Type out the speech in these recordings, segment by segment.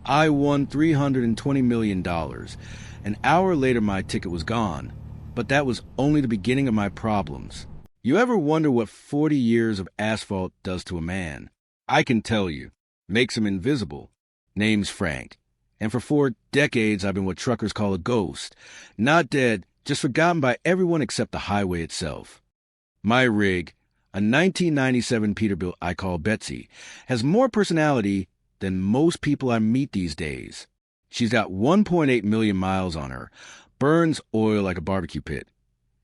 I won $320 million. An hour later, my ticket was gone. But that was only the beginning of my problems. You ever wonder what 40 years of asphalt does to a man? I can tell you. Makes him invisible. Name's Frank. And for 4 decades, I've been what truckers call a ghost. Not dead, just forgotten by everyone except the highway itself. My rig, a 1997 Peterbilt I call Betsy, has more personality than most people I meet these days. She's got 1.8 million miles on her, burns oil like a barbecue pit,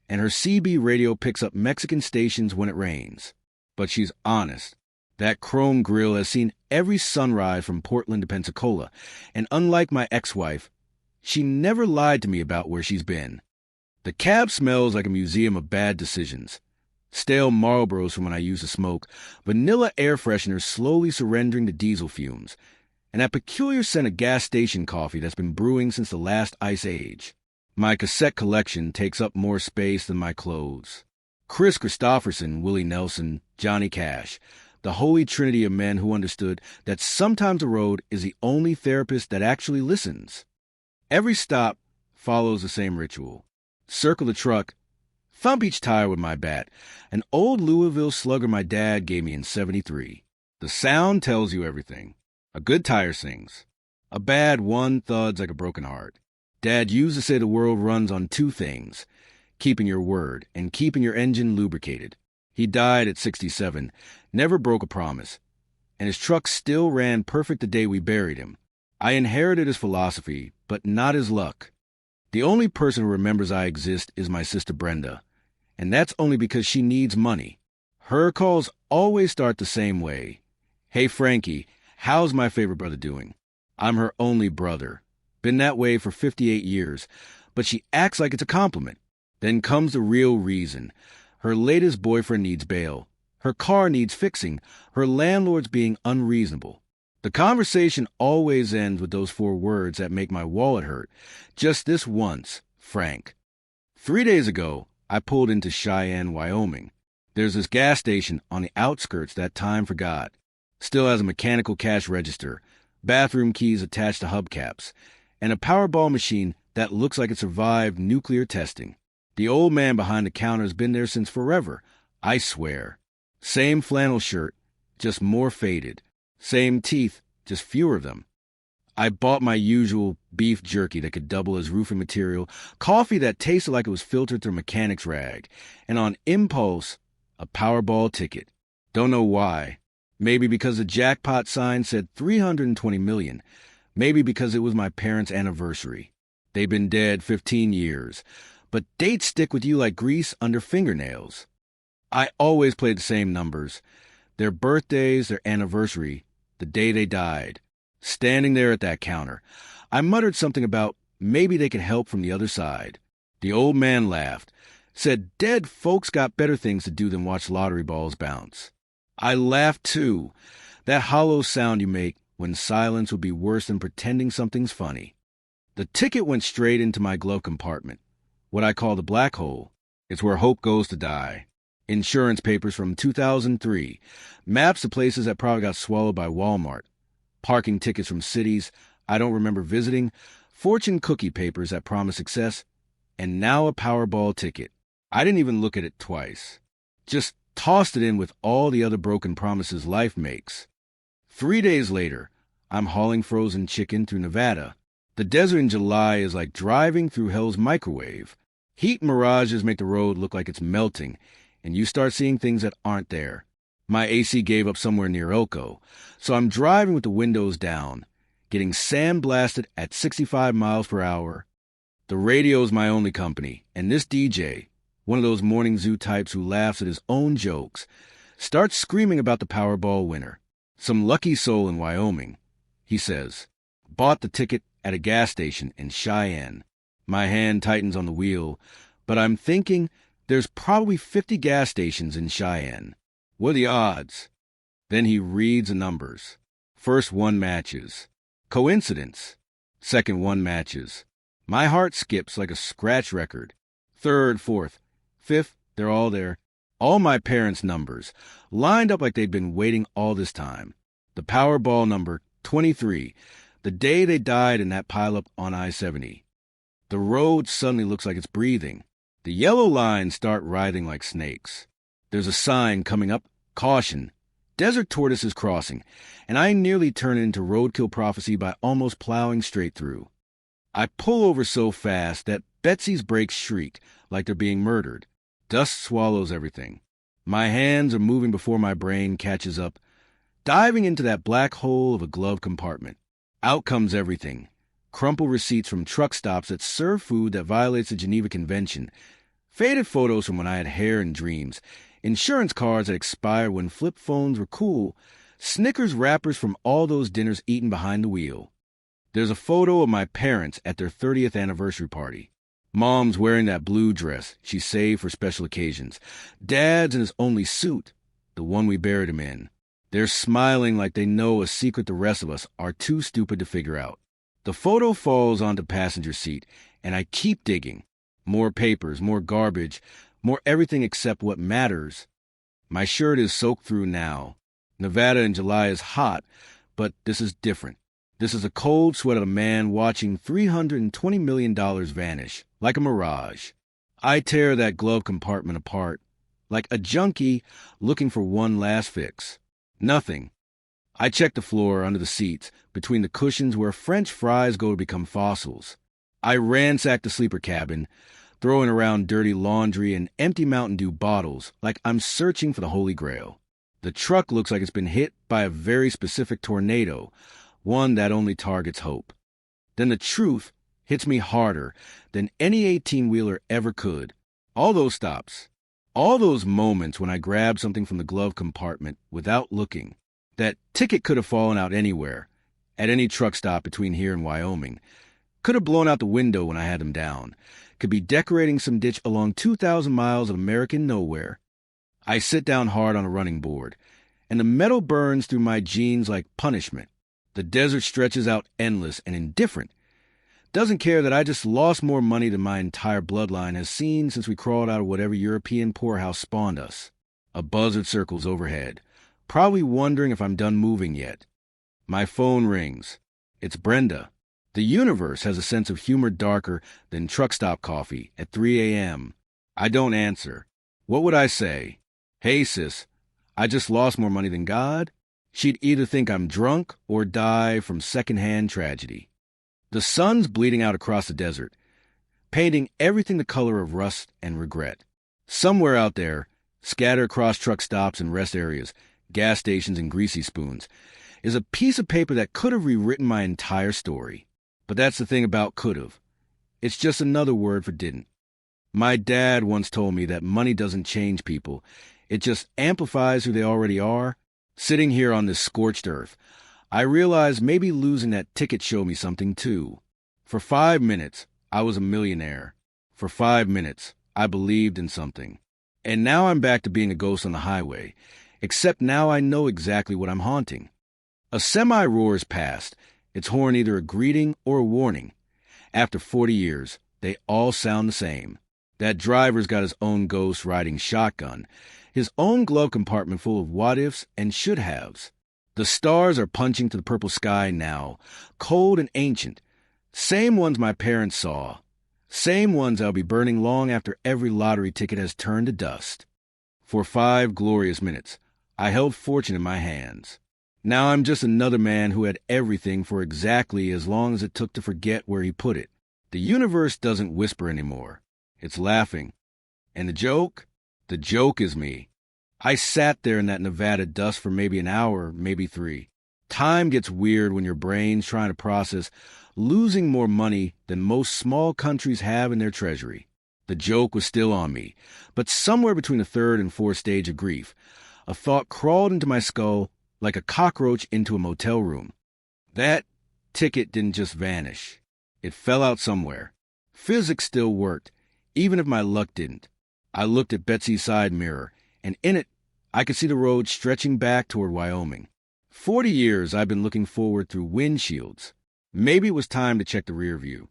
and her CB radio picks up Mexican stations when it rains. But she's honest. That chrome grille has seen every sunrise from Portland to Pensacola, and unlike my ex-wife, she never lied to me about where she's been. The cab smells like a museum of bad decisions. Stale Marlboros from when I used to smoke, vanilla air fresheners slowly surrendering to diesel fumes, and that peculiar scent of gas station coffee that's been brewing since the last ice age. My cassette collection takes up more space than my clothes. Chris Christopherson, Willie Nelson, Johnny Cash, the holy trinity of men who understood that sometimes the road is the only therapist that actually listens. Every stop follows the same ritual. Circle the truck, thump each tire with my bat, an old Louisville Slugger my dad gave me in '73. The sound tells you everything. A good tire sings. A bad one thuds like a broken heart. Dad used to say the world runs on 2 things, keeping your word and keeping your engine lubricated. He died at 67, never broke a promise, and his truck still ran perfect the day we buried him. I inherited his philosophy, but not his luck. The only person who remembers I exist is my sister Brenda, and that's only because she needs money. Her calls always start the same way. Hey, Frankie, how's my favorite brother doing? I'm her only brother. Been that way for 58 years, but she acts like it's a compliment. Then comes the real reason. Her latest boyfriend needs bail. Her car needs fixing. Her landlord's being unreasonable. The conversation always ends with those 4 words that make my wallet hurt. Just this once, Frank. 3 days ago, I pulled into Cheyenne, Wyoming. There's this gas station on the outskirts that time forgot. Still has a mechanical cash register, bathroom keys attached to hubcaps, and a Powerball machine that looks like it survived nuclear testing. The old man behind the counter has been there since forever, I swear. Same flannel shirt, just more faded. Same teeth, just fewer of them. I bought my usual beef jerky that could double as roofing material, coffee that tasted like it was filtered through a mechanic's rag, and on impulse, a Powerball ticket. Don't know why. Maybe because the jackpot sign said $320 million. Maybe because it was my parents' anniversary. They've been dead 15 years. But dates stick with you like grease under fingernails. I always played the same numbers. Their birthdays, their anniversary, the day they died. Standing there at that counter, I muttered something about maybe they could help from the other side. The old man laughed, said dead folks got better things to do than watch lottery balls bounce. I laughed too. That hollow sound you make when silence would be worse than pretending something's funny. The ticket went straight into my glove compartment, what I call the black hole. It's where hope goes to die. Insurance papers from 2003, maps to places that probably got swallowed by Walmart, parking tickets from cities I don't remember visiting, fortune cookie papers that promise success, and now a Powerball ticket. I didn't even look at it twice. Just tossed it in with all the other broken promises life makes. 3 days later, I'm hauling frozen chicken through Nevada. The desert in July is like driving through hell's microwave. Heat mirages make the road look like it's melting, and you start seeing things that aren't there. My AC gave up somewhere near Elko, so I'm driving with the windows down, getting sandblasted at 65 miles per hour. The radio's my only company, and this DJ, one of those morning zoo types who laughs at his own jokes, starts screaming about the Powerball winner. Some lucky soul in Wyoming, he says. Bought the ticket at a gas station in Cheyenne. My hand tightens on the wheel, but I'm thinking there's probably 50 gas stations in Cheyenne. What are the odds? Then he reads the numbers. First one matches. Coincidence. Second one matches. My heart skips like a scratch record. Third, fourth, fifth, they're all there. All my parents' numbers, lined up like they'd been waiting all this time. The Powerball number, 23, The day they died in that pileup on I-70. The road suddenly looks like it's breathing. The yellow lines start writhing like snakes. There's a sign coming up, caution, desert tortoises crossing, and I nearly turn it into roadkill prophecy by almost plowing straight through. I pull over so fast that Betsy's brakes shriek like they're being murdered. Dust swallows everything. My hands are moving before my brain catches up, diving into that black hole of a glove compartment. Out comes everything. Crumpled receipts from truck stops that serve food that violates the Geneva Convention, faded photos from when I had hair and dreams, insurance cards that expired when flip phones were cool, Snickers wrappers from all those dinners eaten behind the wheel. There's a photo of my parents at their 30th anniversary party. Mom's wearing that blue dress she saved for special occasions. Dad's in his only suit, the one we buried him in. They're smiling like they know a secret the rest of us are too stupid to figure out. The photo falls onto the passenger seat, and I keep digging. More papers, more garbage, more everything except what matters. My shirt is soaked through now. Nevada in July is hot, but this is different. This is a cold sweat of a man watching $320 million vanish, like a mirage. I tear that glove compartment apart, like a junkie looking for one last fix. Nothing. I check the floor under the seats, between the cushions where French fries go to become fossils. I ransack the sleeper cabin, throwing around dirty laundry and empty Mountain Dew bottles like I'm searching for the Holy Grail. The truck looks like it's been hit by a very specific tornado, one that only targets hope. Then the truth hits me harder than any 18-wheeler ever could. All those stops, all those moments when I grabbed something from the glove compartment without looking. That ticket could have fallen out anywhere, at any truck stop between here and Wyoming. Could have blown out the window when I had them down. Could be decorating some ditch along 2,000 miles of American nowhere. I sit down hard on a running board, and the metal burns through my jeans like punishment. The desert stretches out endless and indifferent. Doesn't care that I just lost more money than my entire bloodline has seen since we crawled out of whatever European poorhouse spawned us. A buzzard circles overhead, probably wondering if I'm done moving yet. My phone rings. It's Brenda. The universe has a sense of humor darker than truck stop coffee at 3 a.m. I don't answer. What would I say? Hey, sis, I just lost more money than God? She'd either think I'm drunk or die from secondhand tragedy. The sun's bleeding out across the desert, painting everything the color of rust and regret. Somewhere out there, scattered across truck stops and rest areas, gas stations and greasy spoons, is a piece of paper that could have rewritten my entire story. But that's the thing about could have. It's just another word for didn't. My dad once told me that money doesn't change people. It just amplifies who they already are. Sitting here on this scorched earth, I realized maybe losing that ticket showed me something too. For 5 minutes, I was a millionaire. For 5 minutes, I believed in something. And now I'm back to being a ghost on the highway, except now I know exactly what I'm haunting. A semi roars past, its horn either a greeting or a warning. After 40 years, they all sound the same. That driver's got his own ghost riding shotgun, his own glove compartment full of what-ifs and should-haves. The stars are punching to the purple sky now, cold and ancient. Same ones my parents saw. Same ones I'll be burning long after every lottery ticket has turned to dust. For 5 glorious minutes, I held fortune in my hands. Now I'm just another man who had everything for exactly as long as it took to forget where he put it. The universe doesn't whisper anymore. It's laughing. And the joke? The joke is me. I sat there in that Nevada dust for maybe an hour, maybe 3. Time gets weird when your brain's trying to process losing more money than most small countries have in their treasury. The joke was still on me, but somewhere between the 3rd and 4th stage of grief, a thought crawled into my skull like a cockroach into a motel room. That ticket didn't just vanish. It fell out somewhere. Physics still worked, even if my luck didn't. I looked at Betsy's side mirror, and in it, I could see the road stretching back toward Wyoming. 40 years I've been looking forward through windshields. Maybe it was time to check the rear view.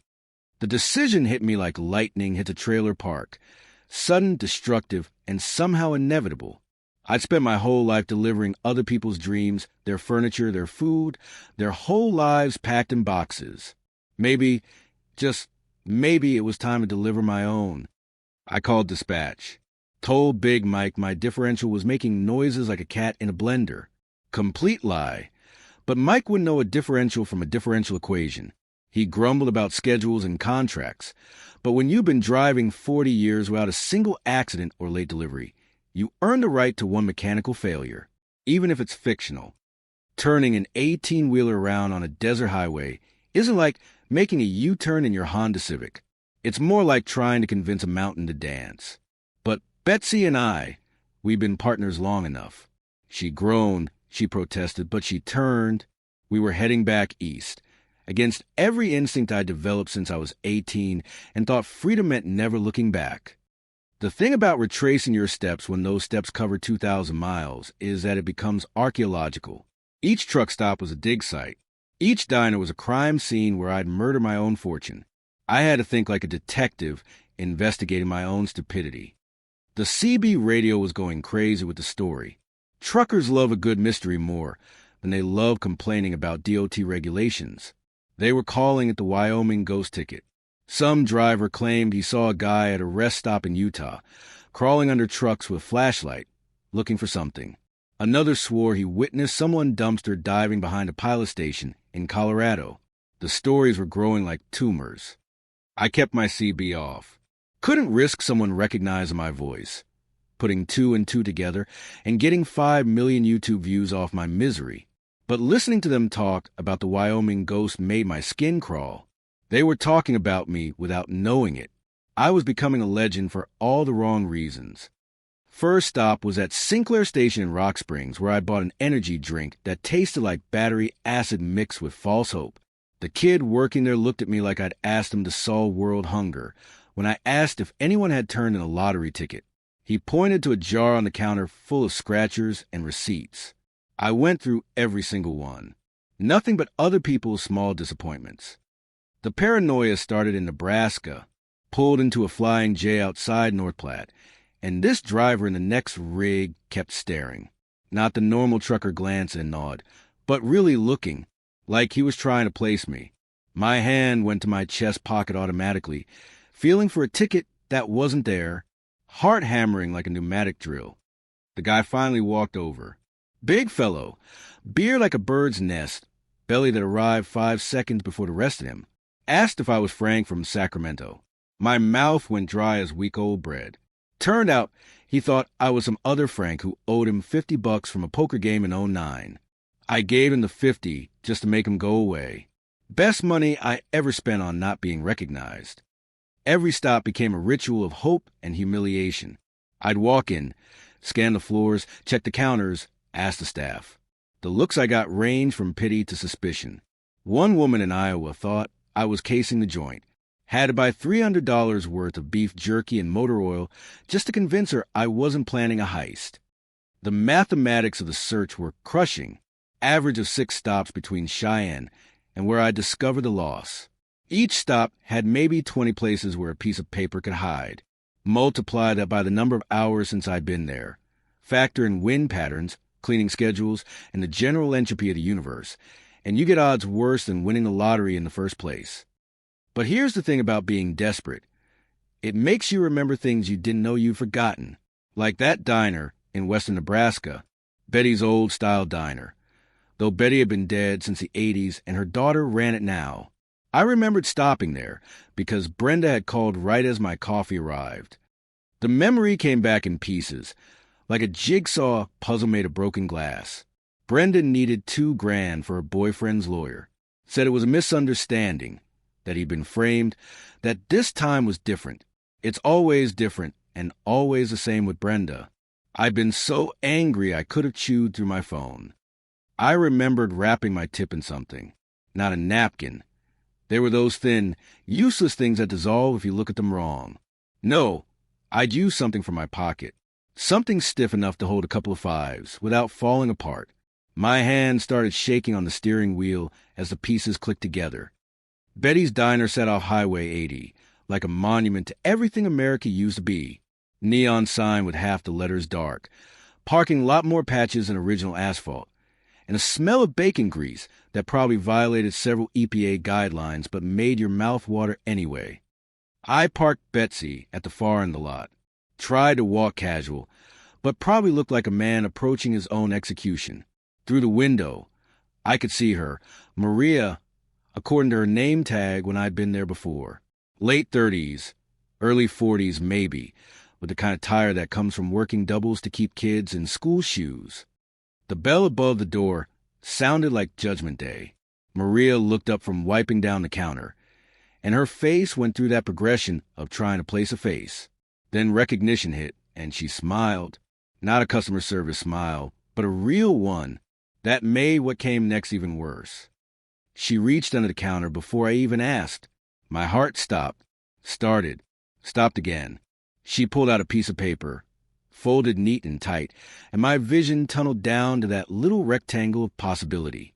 The decision hit me like lightning hits a trailer park, sudden, destructive, and somehow inevitable. I'd spent my whole life delivering other people's dreams, their furniture, their food, their whole lives packed in boxes. Maybe, just maybe it was time to deliver my own. I called dispatch. Told Big Mike my differential was making noises like a cat in a blender. Complete lie. But Mike wouldn't know a differential from a differential equation. He grumbled about schedules and contracts. But when you've been driving 40 years without a single accident or late delivery, you earn the right to one mechanical failure, even if it's fictional. Turning an 18-wheeler around on a desert highway isn't like making a U-turn in your Honda Civic. It's more like trying to convince a mountain to dance. But Betsy and we've been partners long enough. She groaned, she protested, but she turned. We were heading back east, against every instinct I developed since I was 18 and thought freedom meant never looking back. The thing about retracing your steps when those steps cover 2,000 miles is that it becomes archaeological. Each truck stop was a dig site. Each diner was a crime scene where I'd murder my own fortune. I had to think like a detective investigating my own stupidity. The CB radio was going crazy with the story. Truckers love a good mystery more than they love complaining about DOT regulations. They were calling it the Wyoming Ghost Ticket. Some driver claimed he saw a guy at a rest stop in Utah, crawling under trucks with a flashlight, looking for something. Another swore he witnessed someone dumpster diving behind a pilot station in Colorado. The stories were growing like tumors. I kept my CB off. Couldn't risk someone recognizing my voice, putting two and two together, and getting 5 million YouTube views off my misery. But listening to them talk about the Wyoming ghost made my skin crawl. They were talking about me without knowing it. I was becoming a legend for all the wrong reasons. First stop was at Sinclair Station in Rock Springs, where I bought an energy drink that tasted like battery acid mixed with false hope. The kid working there looked at me like I'd asked him to solve world hunger when I asked if anyone had turned in a lottery ticket. He pointed to a jar on the counter full of scratchers and receipts. I went through every single one. Nothing but other people's small disappointments. The paranoia started in Nebraska, pulled into a Flying J outside North Platte, and this driver in the next rig kept staring. Not the normal trucker glance and nod, but really looking, like he was trying to place me. My hand went to my chest pocket automatically, feeling for a ticket that wasn't there, heart hammering like a pneumatic drill. The guy finally walked over. Big fellow, beard like a bird's nest, belly that arrived 5 seconds before the rest of him. Asked if I was Frank from Sacramento. My mouth went dry as week-old bread. Turned out he thought I was some other Frank who owed him $50 from a poker game in '09. I gave him the 50 just to make him go away. Best money I ever spent on not being recognized. Every stop became a ritual of hope and humiliation. I'd walk in, scan the floors, check the counters, ask the staff. The looks I got ranged from pity to suspicion. One woman in Iowa thought I was casing the joint, had to buy $300 worth of beef jerky and motor oil just to convince her I wasn't planning a heist. The mathematics of the search were crushing, average of 6 stops between Cheyenne and where I discovered the loss. Each stop had maybe 20 places where a piece of paper could hide. Multiply that by the number of hours since I'd been there. Factor in wind patterns, cleaning schedules, and the general entropy of the universe, and you get odds worse than winning the lottery in the first place. But here's the thing about being desperate. It makes you remember things you didn't know you'd forgotten, like that diner in western Nebraska, Betty's old-style diner. Though Betty had been dead since the 80s and her daughter ran it now, I remembered stopping there because Brenda had called right as my coffee arrived. The memory came back in pieces, like a jigsaw puzzle made of broken glass. Brenda needed $2,000 for her boyfriend's lawyer. Said it was a misunderstanding, that he'd been framed, that this time was different. It's always different and always the same with Brenda. I'd been so angry I could have chewed through my phone. I remembered wrapping my tip in something, not a napkin. They were those thin, useless things that dissolve if you look at them wrong. No, I'd use something from my pocket. Something stiff enough to hold a couple of fives without falling apart. My hand started shaking on the steering wheel as the pieces clicked together. Betty's diner sat off Highway 80, like a monument to everything America used to be. Neon sign with half the letters dark. parking lot more patches than original asphalt, and a smell of bacon grease that probably violated several EPA guidelines but made your mouth water anyway. I parked Betsy at the far end of the lot, tried to walk casual, but probably looked like a man approaching his own execution. Through the window, I could see her, Maria, according to her name tag when I'd been there before. Late 30s, early 40s maybe, with the kind of tire that comes from working doubles to keep kids in school shoes. The bell above the door sounded like Judgment Day. Maria looked up from wiping down the counter, and her face went through that progression of trying to place a face. Then recognition hit, and she smiled. Not a customer service smile, but a real one that made what came next even worse. She reached under the counter before I even asked. My heart stopped, started, stopped again. She pulled out a piece of paper, folded neat and tight, and my vision tunneled down to that little rectangle of possibility.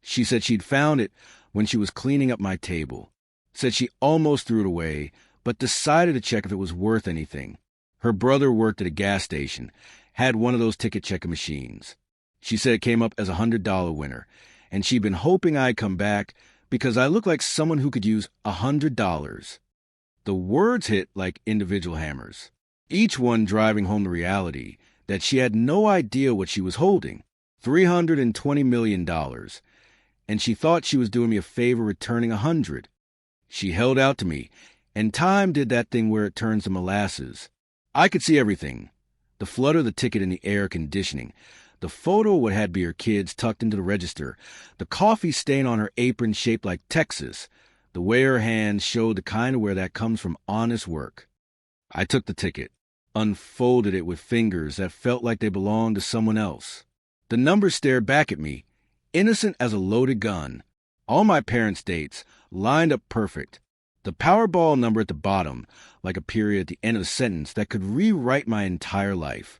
She said she'd found it when she was cleaning up my table. Said she almost threw it away, but decided to check if it was worth anything. Her brother worked at a gas station, had one of those ticket checking machines. She said it came up as a $100 winner, and she'd been hoping I'd come back because I looked like someone who could use $100. The words hit like individual hammers, each one driving home the reality that she had no idea what she was holding, $320 million, and she thought she was doing me a favor returning $100. She held out to me, and time did that thing where it turns to molasses. I could see everything. The flutter of the ticket in the air conditioning, the photo of what had to be her kids tucked into the register, the coffee stain on her apron shaped like Texas, the way her hands showed the kind of where that comes from honest work. I took the ticket, unfolded it with fingers that felt like they belonged to someone else. The numbers stared back at me, innocent as a loaded gun. All my parents' dates lined up perfect. The Powerball number at the bottom, like a period at the end of a sentence that could rewrite my entire life.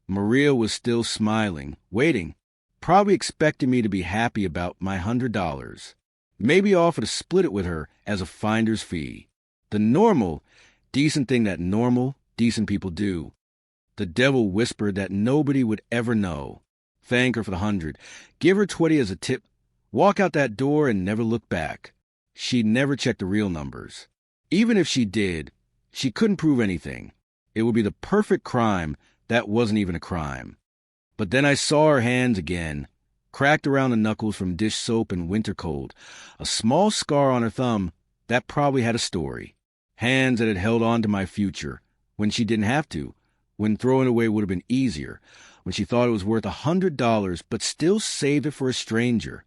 Maria was still smiling, waiting, probably expecting me to be happy about my $100. Maybe offer to split it with her as a finder's fee. The normal, decent thing that normal, decent people do. The devil whispered that nobody would ever know. Thank her for the $100, give her $20 as a tip, walk out that door and never look back. She'd never checked the real numbers. Even if she did, she couldn't prove anything. It would be the perfect crime that wasn't even a crime. But then I saw her hands again, cracked around the knuckles from dish soap and winter cold, a small scar on her thumb that probably had a story. Hands that had held on to my future when she didn't have to, when throwing it away would have been easier, when she thought it was worth $100 but still saved it for a stranger.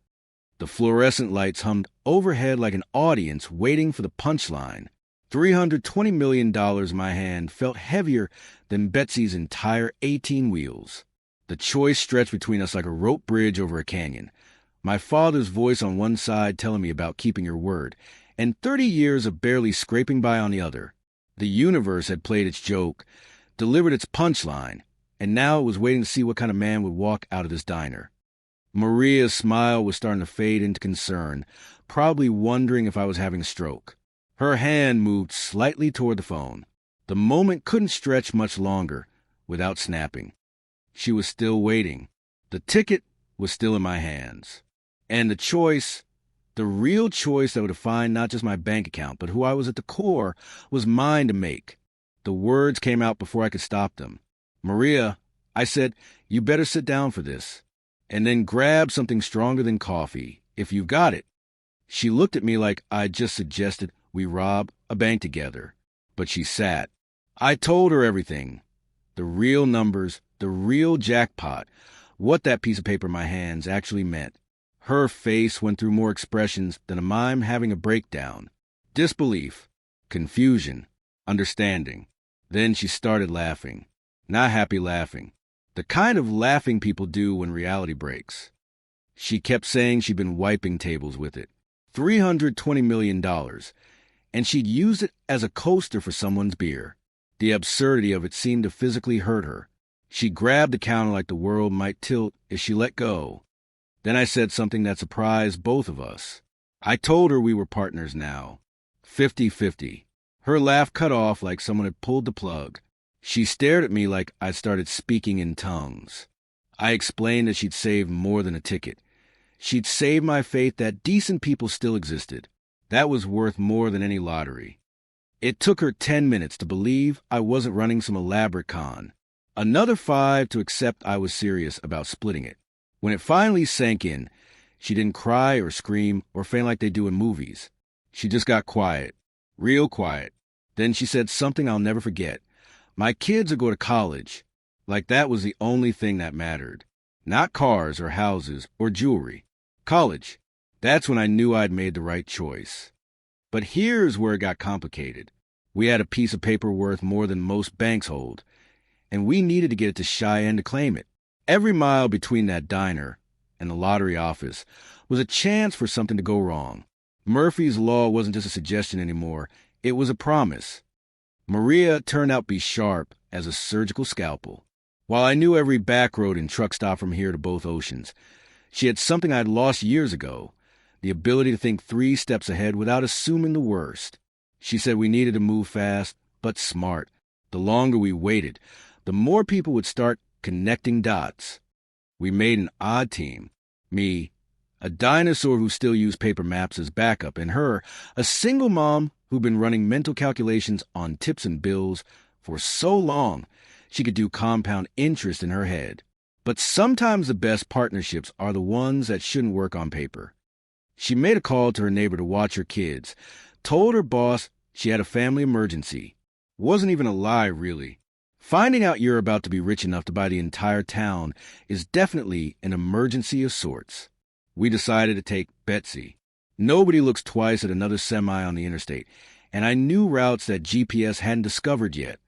The fluorescent lights hummed overhead like an audience waiting for the punchline. $320 million in my hand felt heavier than Betsy's entire 18 wheels. The choice stretched between us like a rope bridge over a canyon. My father's voice on one side telling me about keeping your word, and 30 years of barely scraping by on the other. The universe had played its joke, delivered its punchline, and now it was waiting to see what kind of man would walk out of this diner. Maria's smile was starting to fade into concern, probably wondering if I was having a stroke. Her hand moved slightly toward the phone. The moment couldn't stretch much longer without snapping. She was still waiting. The ticket was still in my hands. And the choice, the real choice that would define not just my bank account, but who I was at the core, was mine to make. The words came out before I could stop them. Maria, I said, you better sit down for this. And then grab something stronger than coffee, if you've got it. She looked at me like I'd just suggested we rob a bank together. But she sat. I told her everything. The real numbers, the real jackpot, what that piece of paper in my hands actually meant. Her face went through more expressions than a mime having a breakdown. Disbelief, confusion, understanding. Then she started laughing. Not happy laughing. The kind of laughing people do when reality breaks. She kept saying she'd been wiping tables with it. $320 million. And she'd used it as a coaster for someone's beer. The absurdity of it seemed to physically hurt her. She grabbed the counter like the world might tilt if she let go. Then I said something that surprised both of us. I told her we were partners now. 50-50. Her laugh cut off like someone had pulled the plug. She stared at me like I'd started speaking in tongues. I explained that she'd saved more than a ticket. She'd saved my faith that decent people still existed. That was worth more than any lottery. It took her 10 minutes to believe I wasn't running some elaborate con. Another 5 to accept I was serious about splitting it. When it finally sank in, she didn't cry or scream or faint like they do in movies. She just got quiet, real quiet. Then she said something I'll never forget. My kids are going to college. Like that was the only thing that mattered. Not cars or houses or jewelry. College. That's when I knew I'd made the right choice. But here's where it got complicated. We had a piece of paper worth more than most banks hold, and we needed to get it to Cheyenne to claim it. Every mile between that diner and the lottery office was a chance for something to go wrong. Murphy's Law wasn't just a suggestion anymore. It was a promise. Maria turned out to be sharp as a surgical scalpel. While I knew every back road and truck stop from here to both oceans, she had something I'd lost years ago, the ability to think 3 steps ahead without assuming the worst. She said we needed to move fast, but smart. The longer we waited, the more people would start connecting dots. We made an odd team. Me, a dinosaur who still used paper maps as backup, and her, a single mom who'd been running mental calculations on tips and bills for so long she could do compound interest in her head. But sometimes the best partnerships are the ones that shouldn't work on paper. She made a call to her neighbor to watch her kids, told her boss she had a family emergency. Wasn't even a lie, really. Finding out you're about to be rich enough to buy the entire town is definitely an emergency of sorts. We decided to take Betsy. Nobody looks twice at another semi on the interstate, and I knew routes that GPS hadn't discovered yet.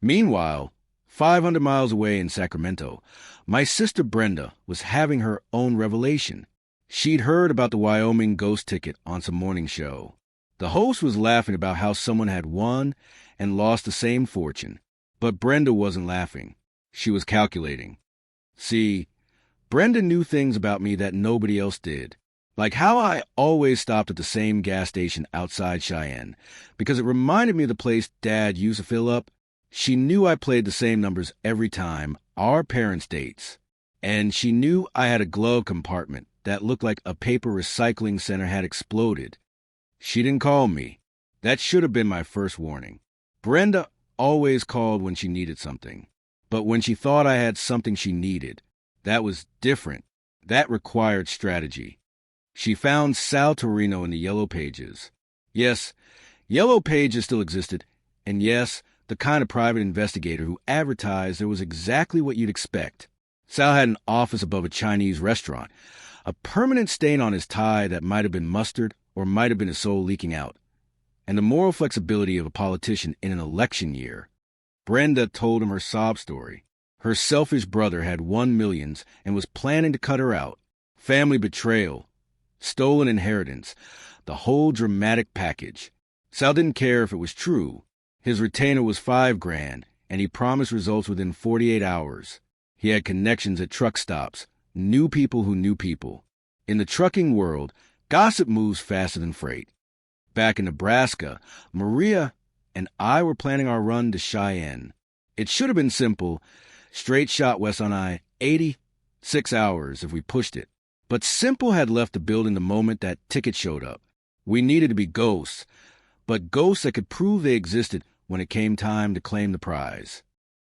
Meanwhile, 500 miles away in Sacramento, my sister Brenda was having her own revelation. She'd heard about the Wyoming Ghost Ticket on some morning show. The host was laughing about how someone had won and lost the same fortune. But Brenda wasn't laughing. She was calculating. See, Brenda knew things about me that nobody else did. Like how I always stopped at the same gas station outside Cheyenne, because it reminded me of the place Dad used to fill up. She knew I played the same numbers every time, our parents' dates. And she knew I had a glove compartment that looked like a paper recycling center had exploded. She didn't call me. That should have been my first warning. Brenda always called when she needed something. But when she thought I had something she needed, that was different. That required strategy. She found Sal Torino in the Yellow Pages. Yes, Yellow Pages still existed, and yes, the kind of private investigator who advertised there was exactly what you'd expect. Sal had an office above a Chinese restaurant, a permanent stain on his tie that might have been mustard or might have been his soul leaking out, and the moral flexibility of a politician in an election year. Brenda told him her sob story. Her selfish brother had won millions and was planning to cut her out. Family betrayal, stolen inheritance, the whole dramatic package. Sal didn't care if it was true. His retainer was $5,000, and he promised results within 48 hours. He had connections at truck stops, knew people who knew people. In the trucking world, gossip moves faster than freight. Back in Nebraska, Maria and I were planning our run to Cheyenne. It should have been simple, straight shot west on I-80, 6 hours if we pushed it. But simple had left the building the moment that ticket showed up. We needed to be ghosts, but ghosts that could prove they existed when it came time to claim the prize.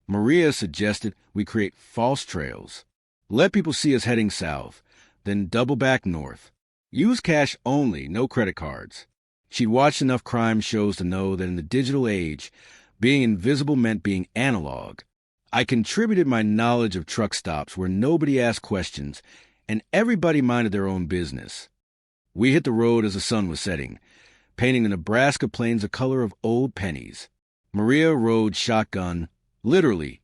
Maria suggested we create false trails. Let people see us heading south, then double back north. Use cash only, no credit cards. She'd watched enough crime shows to know that in the digital age, being invisible meant being analog. I contributed my knowledge of truck stops where nobody asked questions and everybody minded their own business. We hit the road as the sun was setting, painting the Nebraska plains the color of old pennies. Maria rode shotgun, literally.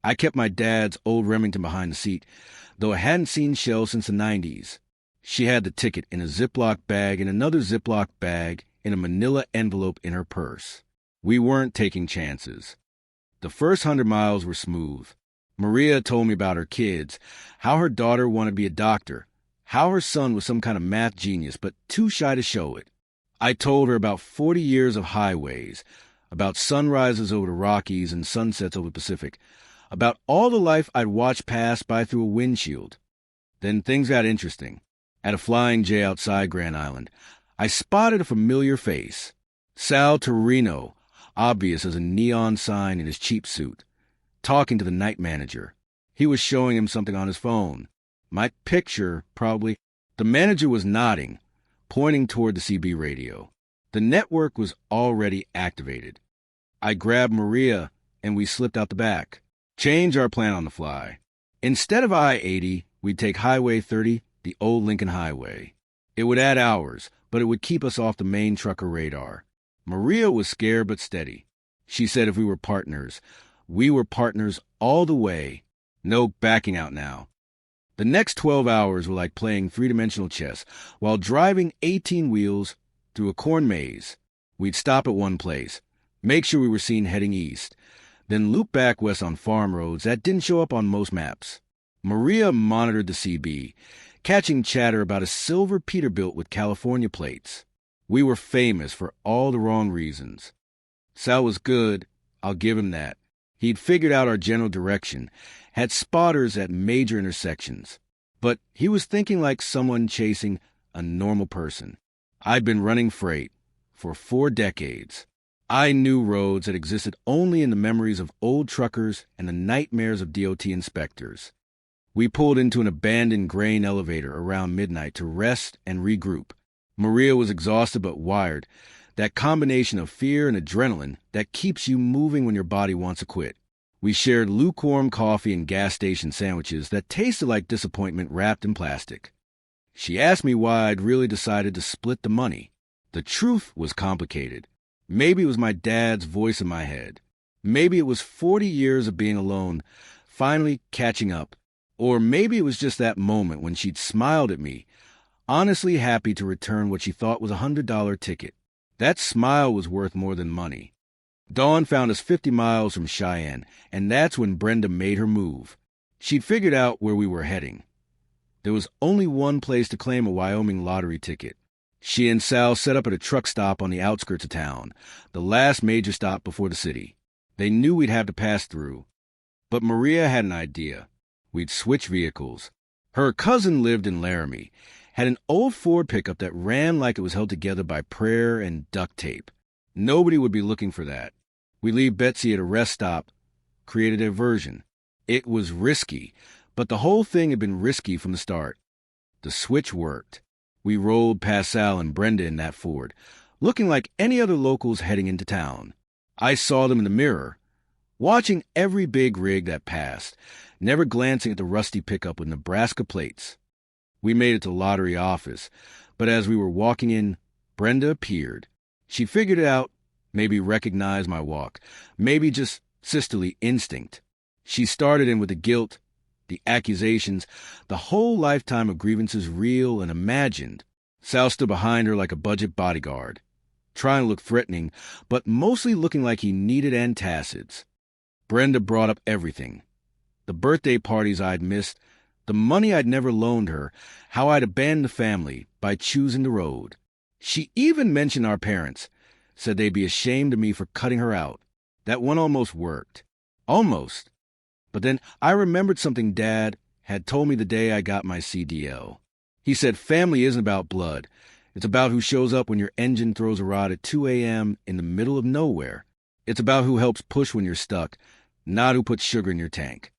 I kept my dad's old Remington behind the seat, though I hadn't seen shells since the 90s. She had the ticket in a Ziploc bag and another Ziploc bag in a manila envelope in her purse. We weren't taking chances. The first 100 miles were smooth. Maria told me about her kids, how her daughter wanted to be a doctor, how her son was some kind of math genius but too shy to show it. I told her about 40 years of highways, about sunrises over the Rockies and sunsets over the Pacific, about all the life I'd watched pass by through a windshield. Then things got interesting. At a Flying J outside Grand Island, I spotted a familiar face. Sal Torino, obvious as a neon sign in his cheap suit, talking to the night manager. He was showing him something on his phone. My picture, probably. The manager was nodding, pointing toward the CB radio. The network was already activated. I grabbed Maria, and we slipped out the back. Changed our plan on the fly. Instead of I-80, we'd take Highway 30, the old Lincoln Highway. It would add hours, but it would keep us off the main trucker radar. Maria was scared but steady. She said if we were partners, we were partners all the way. No backing out now. The next 12 hours were like playing three-dimensional chess while driving 18 wheels through a corn maze. We'd stop at one place, make sure we were seen heading east, then loop back west on farm roads that didn't show up on most maps. Maria monitored the CB, catching chatter about a silver Peterbilt with California plates. We were famous for all the wrong reasons. Sal was good, I'll give him that. He'd figured out our general direction, had spotters at major intersections. But he was thinking like someone chasing a normal person. I'd been running freight for 4 decades. I knew roads that existed only in the memories of old truckers and the nightmares of DOT inspectors. We pulled into an abandoned grain elevator around midnight to rest and regroup. Maria was exhausted but wired, that combination of fear and adrenaline that keeps you moving when your body wants to quit. We shared lukewarm coffee and gas station sandwiches that tasted like disappointment wrapped in plastic. She asked me why I'd really decided to split the money. The truth was complicated. Maybe it was my dad's voice in my head. Maybe it was 40 years of being alone, finally catching up. Or maybe it was just that moment when she'd smiled at me, honestly happy to return what she thought was a $100 ticket. That smile was worth more than money. Dawn found us 50 miles from Cheyenne, and that's when Brenda made her move. She'd figured out where we were heading. There was only one place to claim a Wyoming lottery ticket. She and Sal set up at a truck stop on the outskirts of town, the last major stop before the city. They knew we'd have to pass through. But Maria had an idea. We'd switch vehicles. Her cousin lived in Laramie, had an old Ford pickup that ran like it was held together by prayer and duct tape. Nobody would be looking for that. We leave Betsy at a rest stop, create a diversion. It was risky, but the whole thing had been risky from the start. The switch worked. We rolled past Sal and Brenda in that Ford, looking like any other locals heading into town. I saw them in the mirror, watching every big rig that passed, never glancing at the rusty pickup with Nebraska plates. We made it to the lottery office, but as we were walking in, Brenda appeared. She figured it out, maybe recognized my walk, maybe just sisterly instinct. She started in with the guilt, the accusations, the whole lifetime of grievances real and imagined. Sal stood behind her like a budget bodyguard, trying to look threatening, but mostly looking like he needed antacids. Brenda brought up everything. The birthday parties I'd missed, the money I'd never loaned her, how I'd abandoned the family by choosing the road. She even mentioned our parents, said they'd be ashamed of me for cutting her out. That one almost worked. Almost. But then I remembered something Dad had told me the day I got my CDL. He said family isn't about blood. It's about who shows up when your engine throws a rod at 2 a.m. in the middle of nowhere. It's about who helps push when you're stuck, not who puts sugar in your tank.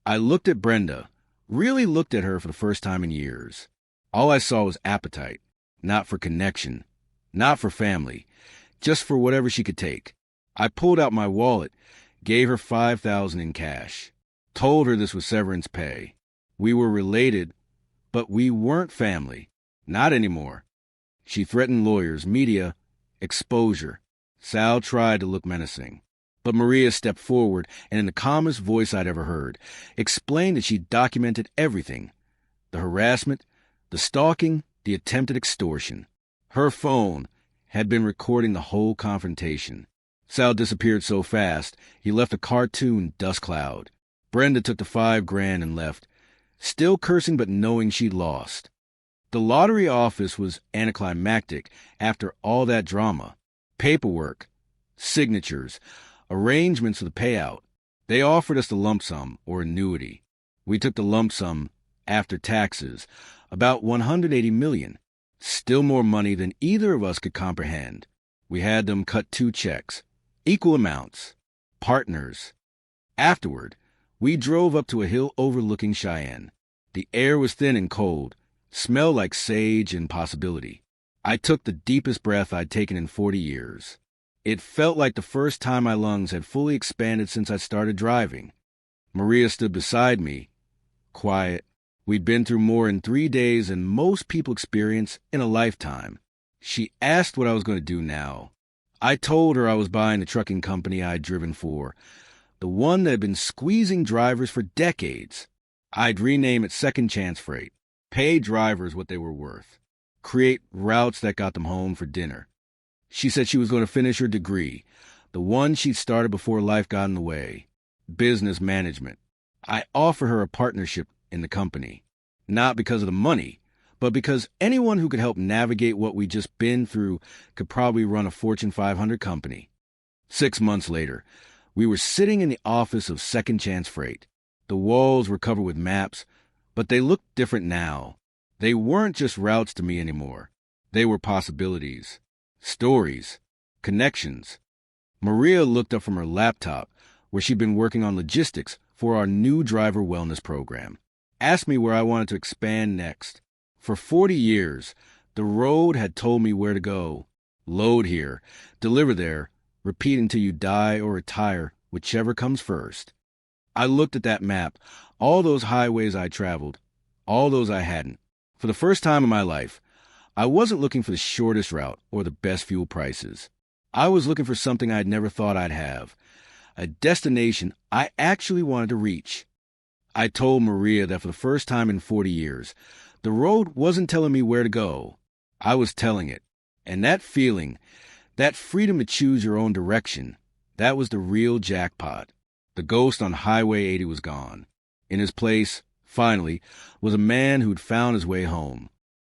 I looked at Brenda, really looked at her for the first time in years. All I saw was appetite, not for connection, not for family, just for whatever she could take. I pulled out my wallet, gave her $5,000 in cash, told her this was severance pay. We were related, but we weren't family. Not anymore. She threatened lawyers, media, exposure. Sal tried to look menacing. But Maria stepped forward and in the calmest voice I'd ever heard, explained that she'd documented everything. The harassment, the stalking, the attempted extortion. Her phone had been recording the whole confrontation. Sal disappeared so fast, he left a cartoon dust cloud. Brenda took the $5,000 and left, still cursing but knowing she'd lost. The lottery office was anticlimactic after all that drama. Paperwork, signatures, arrangements for the payout. They offered us the lump sum, or annuity. We took the lump sum after taxes, about $180 million. Still more money than either of us could comprehend. We had them cut 2 checks, equal amounts, partners. Afterward, we drove up to a hill overlooking Cheyenne. The air was thin and cold, smelled like sage and possibility. I took the deepest breath I'd taken in 40 years. It felt like the first time my lungs had fully expanded since I started driving. Maria stood beside me, quiet. We'd been through more in 3 days than most people experience in a lifetime. She asked what I was going to do now. I told her I was buying the trucking company I'd driven for, the one that had been squeezing drivers for decades. I'd rename it Second Chance Freight, pay drivers what they were worth, create routes that got them home for dinner. She said she was going to finish her degree, the one she'd started before life got in the way, business management. I offered her a partnership in the company, not because of the money, but because anyone who could help navigate what we'd just been through could probably run a Fortune 500 company. 6 months later, we were sitting in the office of Second Chance Freight. The walls were covered with maps, but they looked different now. They weren't just routes to me anymore. They were possibilities, stories, connections. Maria looked up from her laptop, where she'd been working on logistics for our new driver wellness program. Asked me where I wanted to expand next. For 40 years, the road had told me where to go. Load here, deliver there, repeat until you die or retire, whichever comes first. I looked at that map, all those highways I traveled, all those I hadn't. For the first time in my life, I wasn't looking for the shortest route or the best fuel prices. I was looking for something I'd never thought I'd have, a destination I actually wanted to reach. I told Maria that for the first time in 40 years, the road wasn't telling me where to go. I was telling it. And that feeling, that freedom to choose your own direction, that was the real jackpot. The ghost on Highway 80 was gone. In his place, finally, was a man who'd found his way home.